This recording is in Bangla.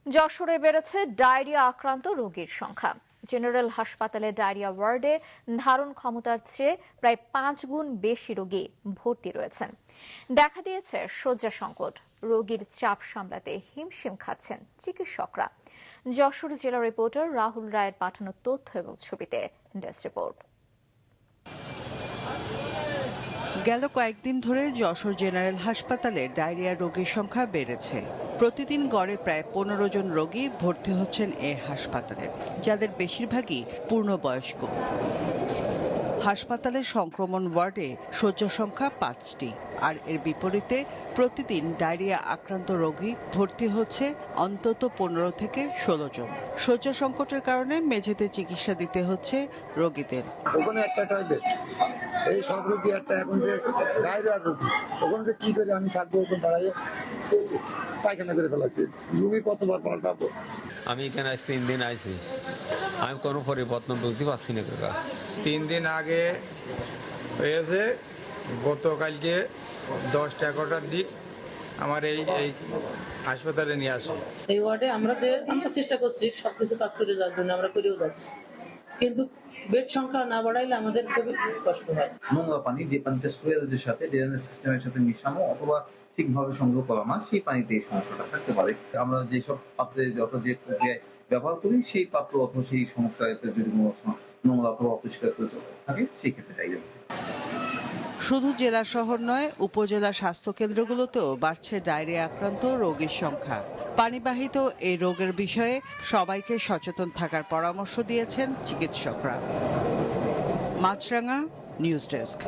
যশোরে বেড়েছে ডায়রিয়া আক্রান্ত রোগীর সংখ্যা। জেনারেল হাসপাতালে ডায়রিয়া ওয়ার্ডে ধারণ ক্ষমতার চেয়ে প্রায় 5 গুণ বেশি রোগী ভর্তি রয়েছেন। দেখা দিয়েছে শয্যা সংকট, রোগীর চাপ সামলাতে হিমশিম খাচ্ছেন চিকিৎসকরা। যশোর জেলা রিপোর্টার রাহুল রায়ের পাঠানো তথ্য এবং ছবিতে ডেস্ক রিপোর্ট। গেল কয়েকদিন ধরে যশোর জেনারেল হাসপাতালে ডায়রিয়া রোগীর সংখ্যা বেড়েছে। প্রতিদিন গড়ে প্রায় 15 জন রোগী ভর্তি হচ্ছেন এ হাসপাতালে, যাদের বেশিরভাগই পূর্ণবয়স্ক। হাসপাতালের সংক্রমণ ওয়ার্ডে শয্যা সংখ্যা 5টি, আর এর বিপরীতে প্রতিদিন ডায়রিয়া আক্রান্ত রোগী ভর্তি হচ্ছে অন্তত 15 থেকে 16 জন। শয্যা সংকটের কারণে মেঝেতে চিকিৎসা দিতে হচ্ছে রোগীদের। ওখানে একটা টয়লেট, এই সব রোগী একটা এখন যে ডায়রিয়া রোগী, ওখানে যে কি করে আমি থাকবো, ওখানে দাঁড়াইয়ে পায়খানা করে ফেলাচ্ছি, রুগী কতবার পাল্টাবো। আমি এখানে আজ 3 দিন আইছি, আমি কোনো পরিবর্তন বুঝতে পারছি না কাকা। 3 দিন আগে হয়েছে, গতকালকে 10-11টার দিক আমার এই হাসপাতালে নিয়ে আসে। এই ওয়ার্ডে আমরা চেষ্টা করছি সবকিছু কাজ করে যাওয়ার জন্য, আমরা করেও যাচ্ছি, কিন্তু বেড সংখ্যা না বাড়াইলে আমাদের খুবই কষ্ট হয়। নোংরা পানি, যে পানিটা সুয়েজের সাথে ড্রেনেজ সিস্টেমের সাথে মিশানো অথবা ঠিকভাবে সংগ্রহ করা না, সেই পানিতে এই সমস্যাটা থাকতে পারে। আমরা যেসব পাত্রে যত যে প্রক্রিয়ায় ব্যবহার করি, সেই পাত্র অথবা সেই সমস্যাতে যদি কোনো নোংরা অথবা অপরিষ্কার থাকে, সেই ক্ষেত্রে চাই যাবে। শুধু জেলা শহর নয়, উপজেলা স্বাস্থ্য কেন্দ্রগুলোতেও বাড়ছে ডায়রিয়া আক্রান্ত রোগীর সংখ্যা। পানিবাহিত এই রোগের বিষয়ে সবাইকে সচেতন থাকার পরামর্শ দিয়েছেন চিকিৎসকরা। মাছরাঙা, নিউজ ডেস্ক।